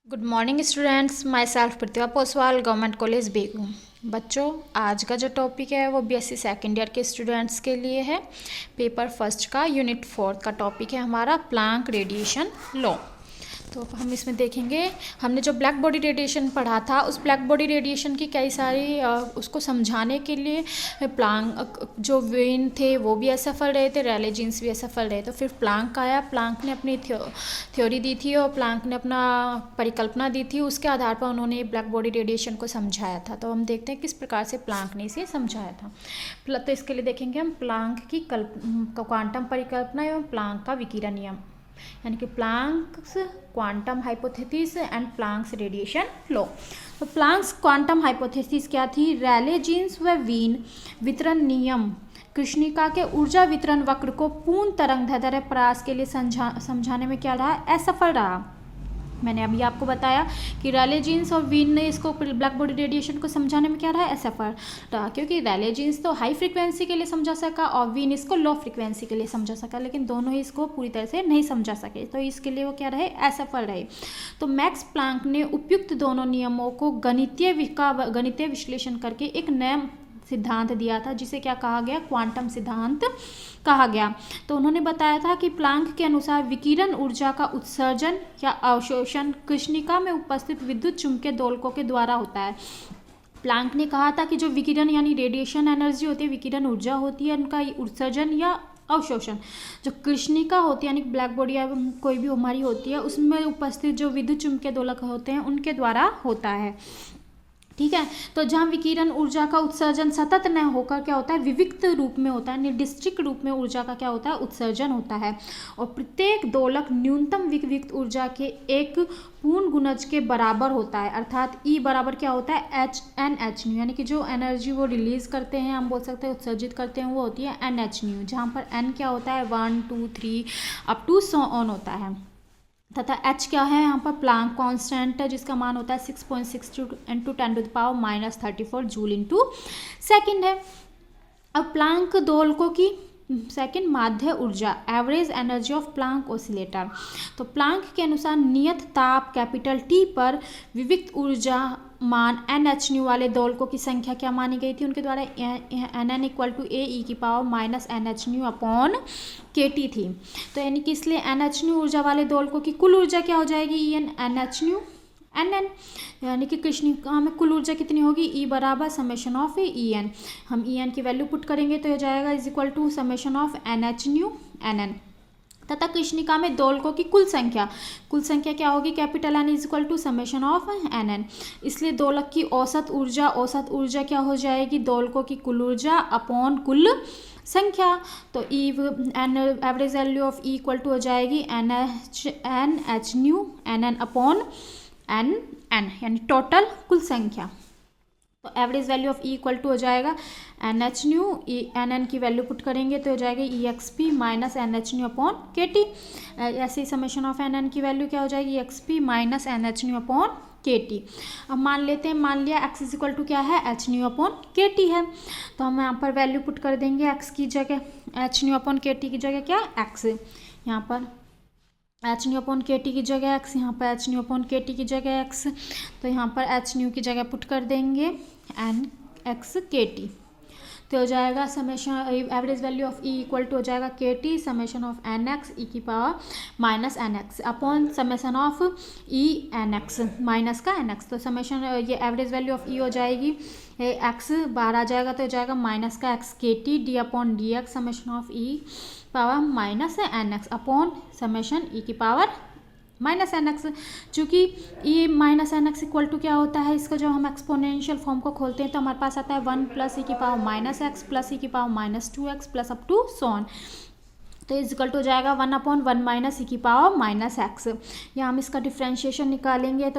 Good morning students, myself Pratibha Poswal, government college Begu. बच्चों, आज का जो टॉपिक है वो बीएससी सेकेंड ईयर के स्टूडेंट्स के लिए है। पेपर फर्स्ट का यूनिट 4 का टॉपिक है हमारा प्लांक रेडिएशन लॉ। तो हम इसमें देखेंगे, हमने जो ब्लैक बॉडी रेडिएशन पढ़ा था उस ब्लैक बॉडी रेडिएशन की कई सारी उसको समझाने के लिए प्लांक जो वीन थे वो भी असफल रहे थे, रैले जीन्स भी असफल रहे। तो फिर प्लांक आया, प्लांक ने अपनी थ्योरी दी थी और प्लांक ने अपना परिकल्पना दी थी, उसके आधार पर उन्होंने ब्लैक बॉडी रेडिएशन को समझाया था। तो हम देखते हैं किस प्रकार से प्लांक ने इसे समझाया था। तो इसके लिए देखेंगे हम प्लांक की क्वांटम परिकल्पना एवं प्लांक का विकिरण नियम, यानी कि Planck's quantum hypothesis and Planck's radiation law. तो प्लांक्स क्वांटम हाइपोथेसिस क्या थी? रैले जीन्स व वीन वितरण नियम कृष्णिका के ऊर्जा वितरण वक्र को पूर्ण तरंगदैर्ध्य प्रयास के लिए समझाने में क्या रहा? असफल रहा। मैंने अभी आपको बताया कि रैले जीन्स और वीन ने इसको ब्लैक बॉडी रेडिएशन को समझाने में क्या रहा? असफल रहा, क्योंकि रैले जीन्स तो हाई फ्रीक्वेंसी के लिए समझा सका और वीन इसको लो फ्रीक्वेंसी के लिए समझा सका, लेकिन दोनों ही इसको पूरी तरह से नहीं समझा सके। तो इसके लिए वो क्या रहे? असफल रहे। तो मैक्स प्लांक ने उपयुक्त दोनों नियमों को गणितीय विश्लेषण करके एक नया सिद्धांत दिया था, जिसे क्या कहा गया? क्वांटम सिद्धांत कहा गया। तो उन्होंने बताया था कि प्लांक के अनुसार विकिरण ऊर्जा का उत्सर्जन या अवशोषण कृष्णिका में उपस्थित विद्युत चुंबकीय दोलकों के द्वारा होता है। प्लांक ने कहा था कि जो विकिरण यानी रेडिएशन एनर्जी होती है, विकिरण ऊर्जा होती है, उनका उत्सर्जन या अवशोषण जो कृष्णिका होती है यानी ब्लैक बॉडी या कोई भी हमारी होती है, उसमें उपस्थित जो विद्युत चुंबकीय दोलक होते हैं उनके द्वारा होता है। ठीक है, तो जहाँ विकिरण ऊर्जा का उत्सर्जन सतत न होकर क्या होता है? विविक्त रूप में होता है, निर्दिष्ट रूप में ऊर्जा का क्या होता है? उत्सर्जन होता है। और प्रत्येक दोलक न्यूनतम विविक्त ऊर्जा के एक पूर्ण गुणज के बराबर होता है, अर्थात ई बराबर क्या होता है? NH-, यानी कि जो एनर्जी वो रिलीज करते हैं, हम बोल सकते हैं उत्सर्जित करते हैं, वो होती है NH-, जहाँ पर N क्या होता है? 1 2 3 अप टू सो ऑन होता है, तथा H क्या है? यहाँ पर प्लांक कांस्टेंट है, जिसका मान होता है 6.62 × 10⁻³ जूल इंटू सेकेंड है। अब प्लांक दोलकों की सेकेंड माध्य ऊर्जा, average energy of Planck oscillator. तो प्लांक के अनुसार नियत ताप कैपिटल T पर विविक्त ऊर्जा मान NH- वाले दोलकों की संख्या क्या मानी गई थी उनके द्वारा? NN = AE⁻⁻NH/KT थी। तो यानी कि इसलिए NH ऊर्जा वाले दोलकों की कुल ऊर्जा क्या हो जाएगी? NH NN, यानी कि कृष्णिका में कुल ऊर्जा कितनी होगी? E बराबर ∑EN। हम EN की वैल्यू पुट करेंगे तो हो जाएगा =∑NH NN। तथा कृष्णिका में दोलकों की कुल संख्या क्या होगी? Capital N =∑NN। इसलिए दोलक की औसत ऊर्जा क्या हो जाएगी? दोलकों की कुल ऊर्जा अपॉन कुल संख्या। तो एवरेज वैल्यू ऑफ E = हो जाएगी NH NN अपॉन NN, यानी टोटल कुल संख्या। तो एवरेज वैल्यू ऑफ E = हो जाएगा NH NN की वैल्यू पुट करेंगे तो हो जाएगा EXP - NH अपॉन KT। ऐसे ही ∑NN की वैल्यू क्या हो जाएगी? EXP - NH upon KT। अब मान लिया x = क्या है? Hν अपॉन KT है। तो हम यहाँ पर वैल्यू पुट कर देंगे x की जगह, Hν अपॉन KT की जगह क्या? x। यहाँ पर Hν अपॉन KT की जगह x, यहाँ पर Hν अपॉन KT की जगह x। तो यहाँ पर Hν की जगह पुट कर देंगे NX/KT। तो हो जाएगा एवरेज वैल्यू ऑफ E = हो जाएगा KT ∑NX e⁻⁻NX upon ∑ENX minus का NX। तो ये एवरेज वैल्यू ऑफ E हो जाएगी, x बाहर आ जाएगा तो हो जाएगा माइनस का XKT d/dx ∑e⁻⁻NX upon ∑e⁻⁻NX। चूँकि E-NX = क्या होता है? इसका जब हम एक्सपोनेंशियल फॉर्म को खोलते हैं तो हमारे पास आता है 1 + e⁻⁻x + e⁻⁻2x + up to so on. तो इक्वल हो जाएगा 1/1 - e⁻x। या हम इसका डिफ्रेंशिएशन निकालेंगे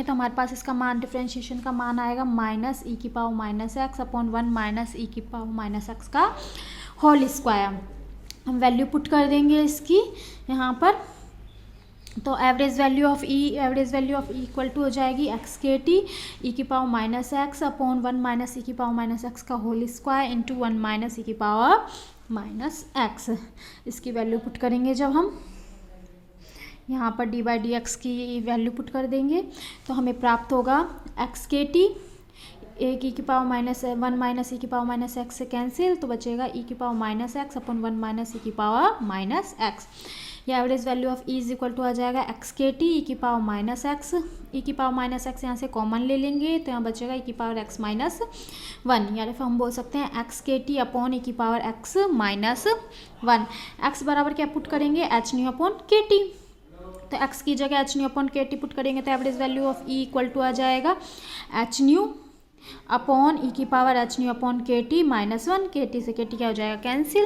तो हमारे पास इसका मान, डिफ्रेंशिएशन का मान आएगा -e⁻x अपॉन 1 - e⁻x का होल स्क्वायर। हम वैल्यू पुट कर देंगे इसकी यहाँ पर। तो एवरेज वैल्यू ऑफ E = हो जाएगी XKT e⁻x अपॉन 1 - e⁻x का होल स्क्वायर इंटू 1 - e⁻x। इसकी वैल्यू पुट करेंगे जब हम यहाँ पर डी बाई डी एक्स की वैल्यू पुट कर देंगे तो हमें प्राप्त होगा एक्स के टी, एक ई की पावर माइनस 1 माइनस ई की पावर माइनस एक्स से कैंसिल, तो बचेगा ई की power minus x upon 1 minus e की पावर माइनस एक्स। या average value of e is equal to आ जाएगा एक्स के टी ई की पावर माइनस एक्स, ई की पावर माइनस एक्स यहाँ से कॉमन ले लेंगे तो यहाँ बचेगा ई की पावर एक्स माइनस 1, या फिर हम बोल सकते हैं एक्स के टी अपॉन ई की पावर एक्स माइनस 1। एक्स बराबर क्या पुट करेंगे, एच न्यू अपॉन के टी, तो एक्स की जगह एच न्यू अपॉन के टी पुट करेंगे तो average value of e equal to आ जाएगा एच न्यू अपॉन ई की पावर एच न्यू अपॉन के टी माइनस 1, के टी से के टी क्या हो जाएगा कैंसिल,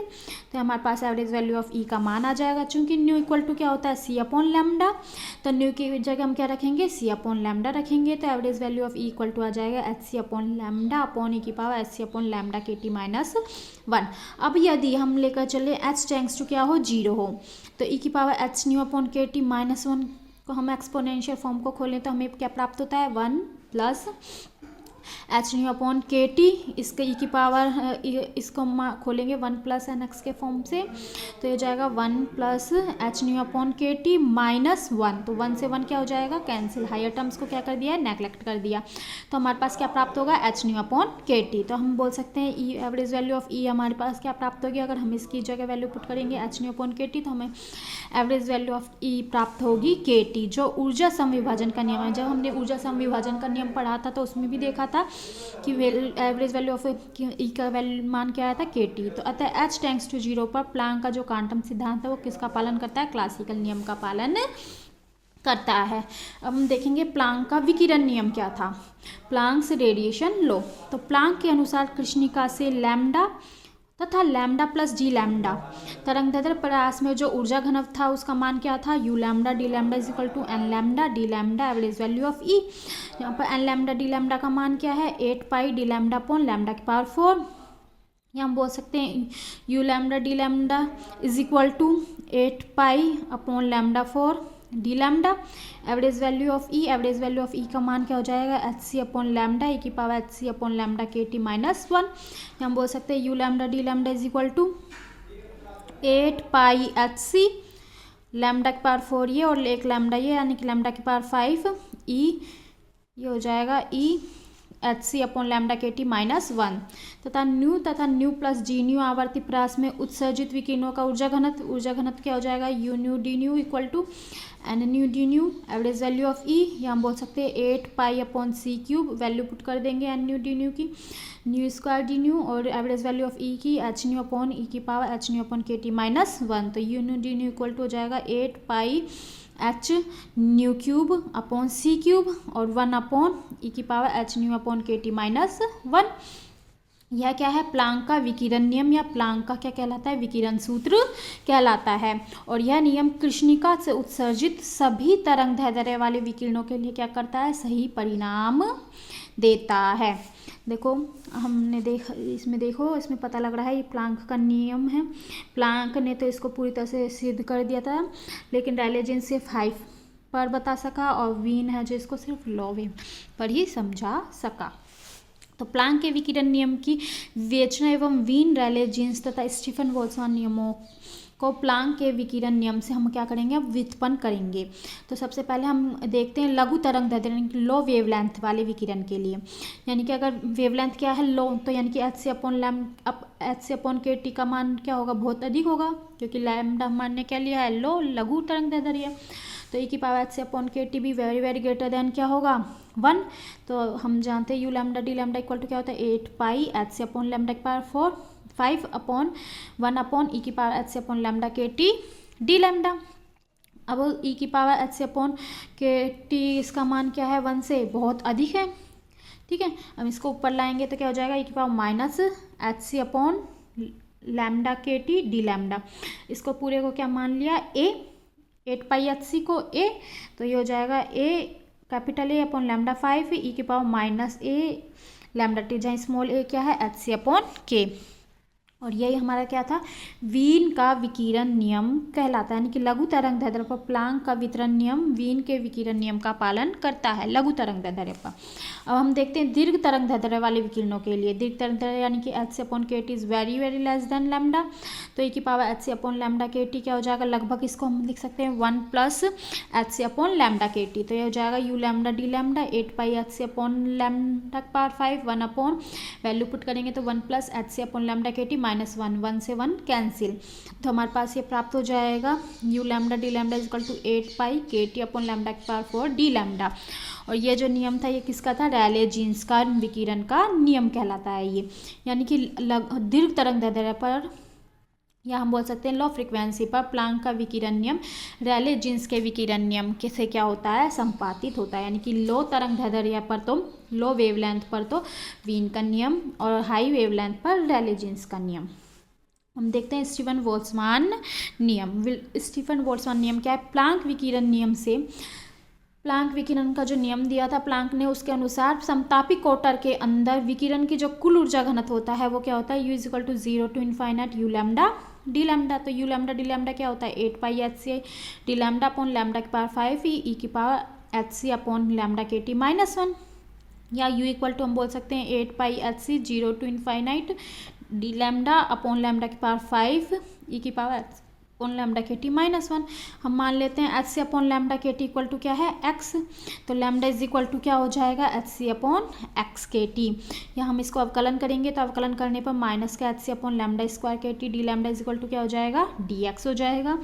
तो हमारे पास एवरेज वैल्यू ऑफ ई का मान आ जाएगा। चूंकि न्यू इक्वल टू क्या होता है सी अपॉन लैम्डा, तो न्यू की जगह हम क्या रखेंगे सी अपॉन लैम्डा रखेंगे, तो average value of e equal to आ जाएगा एच सी अपॉन लैम्डा अपॉन ई की पावर एच सी अपॉन लैम्डा के टी माइनस 1। अब यदि हम लेकर चले एच टेंड्स टू क्या हो 0 हो, तो ई की पावर एच न्यू अपॉन के टी माइनस 1 को हम एक्सपोनेंशियल फॉर्म को खोलें तो हमें क्या प्राप्त होता है 1 प्लस एच न्यू अपॉन के टी, इसके ई की पावर इसको खोलेंगे 1 प्लस एन एक्स के फॉर्म से, तो ये हो जाएगा 1 प्लस एच न्यू अपॉन के टी माइनस 1, तो 1 से 1 क्या हो जाएगा कैंसिल, हायर टर्म्स को क्या कर दिया है नेग्लेक्ट कर दिया, तो हमारे पास क्या प्राप्त होगा एच न्यू अपॉन के टी। तो हम बोल सकते हैं ई एवरेज वैल्यू ऑफ ई हमारे पास क्या प्राप्त होगी, अगर हम इसकी जगह वैल्यू पुट करेंगे एच न्यू अपॉन के टी तो हमें एवरेज वैल्यू ऑफ ई प्राप्त होगी के टी, जो ऊर्जा समविभाजन का नियम है। जब हमने ऊर्जा समविभाजन का नियम पढ़ा था तो उसमें भी देखा था कि एवरेज वैल्यू ऑफ ई का वैल्यू मान क्या आया था के टी। तो अतः एच टेंड्स टू 0 पर प्लैंक का जो क्वांटम सिद्धांत है वो किसका पालन करता है, क्लासिकल नियम का पालन करता है। अब हम देखेंगे प्लैंक का विकिरण नियम क्या था, प्लैंक्स रेडिएशन लॉ। तो प्लैंक के अनुसार कृष्णिका से लैम्डा तथा लैम्डा प्लस डी लैम्डा तरंगदैर्ध्य प्रयास में जो ऊर्जा घनत्व था उसका मान क्या था, u lambda D lambda is equal to n lambda D lambda average value of e. यहाँ पर एन लैम्डा डी लैम्डा का मान क्या है 8 pi d lambda upon lambda की पावर 4, या हम बोल सकते हैं you lambda D lambda is equal to 8 pi upon lambda 4 d lambda. Average value of e, average value of e का मान क्या हो जाएगा एच सी अपॉन लैम्डा ई की पावर एच सी अपॉन लैम्डा के टी माइनस 1। हम बोल सकते हैं you lambda D lambda is equal to 8 pi H C lambda की पावर 4 ये और एक लैम्डा ये, यानी कि लैम्डा की पावर 5 ई, ये हो जाएगा ई एच सी अपॉन लैम्डा के टी माइनस 1 तथा न्यू प्लस जी न्यू आवर्ती प्रयास में उत्सर्जित विकिरणों का ऊर्जा घनत्व क्या हो जाएगा u nu d nu equal to n nu d nu average value of e, या हम बोल सकते हैं 8 pi upon c cube, value put कर देंगे एन न्यू डी न्यू की, न्यू स्क्वायर डी न्यू, और एवरेज वैल्यू ऑफ ई की एच न्यू अपॉन ई की पावर एच न्यू अपॉन के टी माइनस 1, तो u nu d nu equal to हो जाएगा 8 pi H new cube upon c cube और 1 upon ई की power h nu upon के T minus 1। यह क्या है प्लैंक का विकिरण नियम, या प्लैंक का क्या कहलाता है विकिरण सूत्र कहलाता है, और यह नियम कृष्णिका से उत्सर्जित सभी तरंगदैर्ध्य वाले विकिरणों के लिए क्या करता है सही परिणाम देता है। देखो हमने इसमें देखो इसमें पता लग रहा है ये प्लैंक का नियम है। प्लैंक ने तो इसको पूरी तरह से सिद्ध कर दिया था, लेकिन रैले जीन्स सिर्फ 5 पर बता सका, और वीन है जो इसको सिर्फ लॉ पर ही समझा सका। तो प्लैंक के विकिरण नियम की विवेचना एवं वीन रैले जीन्स तथा स्टीफन बोल्ट्जमान नियमों को प्लैंक के विकिरण नियम से हम क्या करेंगे अब व्युत्पन्न करेंगे। तो सबसे पहले हम देखते हैं लघु तरंगदैर्ध्य यानी कि लो वेवलेंथ वाले विकिरण के लिए, यानी कि अगर वेवलेंथ क्या है लो, तो यानी कि एच से अपॉन के टी का मान क्या होगा बहुत अधिक होगा, क्योंकि लैम्डा मान ने क्या लिया है लो लघु तरंगदैर्ध्य, तो ई की पावर एच से अपॉन के टी भी वेरी वेरी ग्रेटर देन क्या होगा 1। तो हम जानते हैं you lambda D lambda equal to क्या होता है 8 pi H C upon lambda की पावर 5 अपॉन 1 अपॉन ई की power H C upon lambda के टी डी लैम्डा। अब ई की पावर एच से अपॉन के टी इसका मान क्या है 1 से बहुत अधिक है, ठीक है। अब इसको ऊपर लाएंगे तो क्या हो जाएगा ई की पावर माइनस एच सी अपॉन लैम्डा के टी डी लैम्डा, इसको पूरे को क्या मान लिया ए 8 पाई एच सी को ए, तो ये हो जाएगा ए कैपिटल ए अपॉन लैम्डा 5 ई की पावर माइनस ए लैम्डा टी, जहाँ स्मॉल ए क्या है एच सी अपॉन के। और यही हमारा क्या था, वीन का विकिरण नियम कहलाता है, यानी कि लघु तरंगदैर्ध्य पर प्लांक का वितरण नियम वीन के विकिरण नियम का पालन करता है लघु तरंगदैर्ध्य पर। अब हम देखते हैं दीर्घ तरंगदैर्ध्य वाले विकिरणों के लिए। दीर्घ तरंगदैर्ध्य यानी कि h/kT is very very less than lambda, तो e⁴ क्या हो जाएगा, लगभग इसको हम लिख सकते हैं 1 + h/kT, तो ये हो जाएगा u lambda d lambda 8πh/λ5 1 value put करेंगे तो 1 + h/kT -1 से 1 कैंसिल, तो हमारे पास ये प्राप्त हो जाएगा u lambda d lambda = 8πkT/λ4 d lambda. और ये जो नियम था ये किसका था, रैले जीन्स का विकिरण का नियम कहलाता है ये, यानी कि दीर्घ तरंगदैर्ध्य पर या हम बोल सकते हैं लो फ्रिक्वेंसी पर प्लांक का विकिरण नियम रैले जीन्स के विकिरण नियम से क्या होता है, संपातित होता है, यानी कि लो तरंगदैर्ध्य पर तो लो वेवलेंथ पर तो वीन का नियम और हाई वेवलेंथ पर रैले जीन्स का नियम। हम देखते हैं स्टीफन बोल्ट्जमान नियम। स्टीफन बोल्ट्जमान नियम क्या है, प्लांक विकिरण नियम से प्लांक विकिरण का जो नियम दिया था प्लांक ने, उसके अनुसार समतापी कोटर के अंदर विकिरण की जो कुल ऊर्जा घनत्व होता है वो क्या होता है, u = 0 to ∞ u lambda d lambda, तो u लैम्डा d लैम्डा क्या होता है 8πhc d λ/5 e⁴hc/λkT -1, या u = हम बोल सकते हैं 8πhc 0 to ∞ d λ/5 e⁴λkT -1। हम मान लेते हैं hc/λkT = क्या है, x, तो लैम्डा = क्या हो जाएगा, hc/xkT। या हम इसको अवकलन करेंगे तो अवकलन करने पर माइनस का hc/λ² d लैम्डा = क्या हो जाएगा, dx हो जाएगा।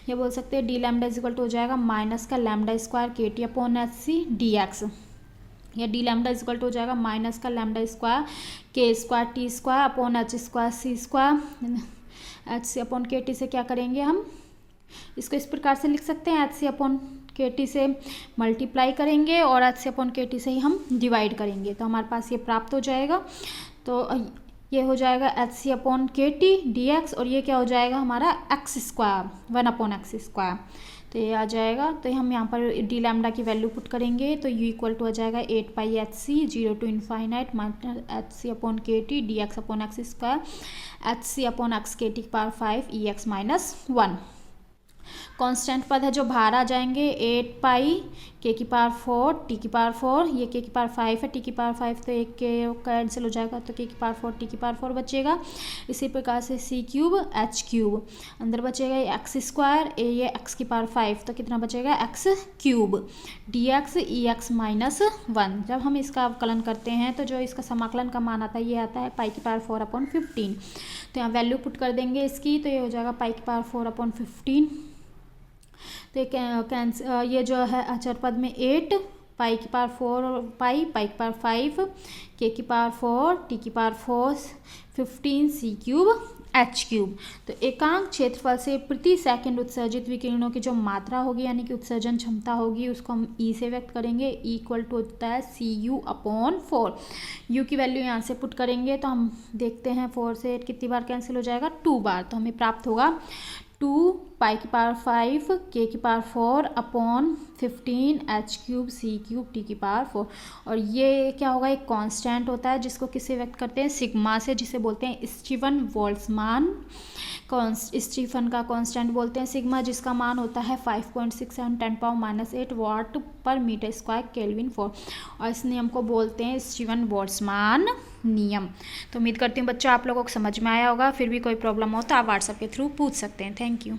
या बोल सकते हैं d लैम्डा = हो जाएगा माइनस का λ²kT/hc dx, या d लैम्डा = हो जाएगा माइनस का λ² k²T²/h² hc/kT से क्या करेंगे, हम इसको इस प्रकार से लिख सकते हैं, hc/kT से मल्टीप्लाई करेंगे और hc/kT से ही हम डिवाइड करेंगे, तो हमारे पास ये प्राप्त हो जाएगा। तो ये हो जाएगा hc/kT dx, और ये क्या हो जाएगा हमारा x², 1/x², तो ये आ जाएगा। तो हम यहाँ पर d लैम्डा की वैल्यू पुट करेंगे तो u = हो जाएगा 8πhc 0 to ∞ hc/kT dx/x² hc/xkT/5 ex -1। Constant पद है जो बाहर आ जाएंगे, 8πk⁴ t⁴, ये k⁴ है, t⁴ तो एक के कैंसिल हो जाएगा तो k⁴ t⁴ बचेगा। इसी प्रकार से c³ h³ अंदर बचेगा x², ये x⁵ तो कितना बचेगा x³ dx ex -1। जब हम इसका अवकलन करते हैं तो जो इसका समाकलन का मान आता है ये आता है π⁴/15, तो यहाँ वैल्यू पुट कर देंगे इसकी, तो ये हो जाएगा π⁴/15। तो ये जो है अचर पद में 8 π⁴ π⁵ k⁴ t⁴ 15 c³ h³। तो एकांक क्षेत्रफल से प्रति सेकंड उत्सर्जित विकिरणों की जो मात्रा होगी यानी कि उत्सर्जन क्षमता होगी उसको हम E से व्यक्त करेंगे। E = होता है Cu/4। U की वैल्यू यहाँ से पुट करेंगे तो हम देखते हैं 4 से 8 कितनी बार कैंसिल हो जाएगा, 2 बार, तो हमें प्राप्त होगा 2π⁵ k⁴/15 h³ c³ t⁴। और ये क्या होगा, एक कांस्टेंट होता है जिसको किससे व्यक्त करते हैं, सिग्मा से, जिसे बोलते हैं स्टीफन बोल्ट्जमान। स्टीफन का कांस्टेंट बोलते हैं सिग्मा, जिसका मान होता है 5.67 10⁻⁻8 वाट/मीटर² केल्विन 4, और इस नियम को बोलते हैं स्टीफन बोल्ट्जमान नियम। तो उम्मीद करती हूँ बच्चों आप लोगों को समझ में आया होगा। फिर भी कोई प्रॉब्लम हो तो आप व्हाट्सएप के थ्रू पूछ सकते हैं। Thank you.